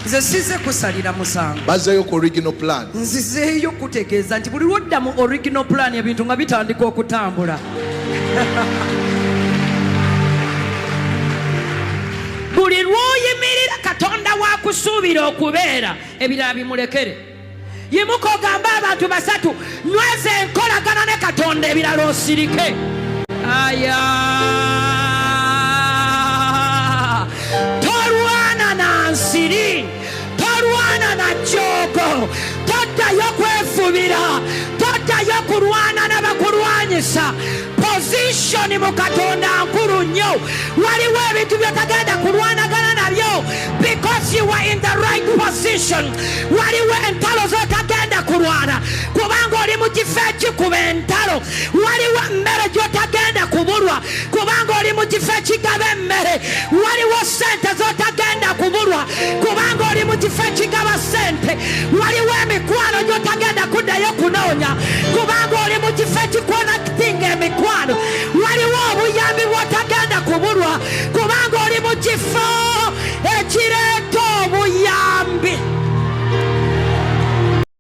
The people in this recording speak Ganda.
nze size kusalira musango bazzayo ku original plan. nzizeeyo kutegeeza nti buli lwodda mu original plan ebintu nga bitandika okutambula. buli lw'oyimirira katonda wakusuubira okubeera ebirala bimulekere. yimuka ogamba abantu basatu nyweza enkolagana ne katonda ebirala osirike. aya tolwana na nsiri, tolwana na jjogo, toddayo kwefubira, toddayo kulwana n'abakulwanyisa. Position mu katonda nkulu nnyo. waliwo ebintu byotagenda kulwanagana nabyo because you were in the right position. waliwo entalo zotagenda kulwana kubanga oli mu kifo ekikuba entalo. waliwo emmere gyotagenda kubulwa kubanga oli mu kifo ekigaba emmere. waliwo sente zotagenda kubulwa kubanga oli mu kifo ekigaba sente. waliwo emikwano gyotagenda kuddayo kunoonya kubanga oli mu kifo ekikonakitinga emikwano. waliwo obuyambi bwotagenda kubulwa kubanga oli mu kifo ekire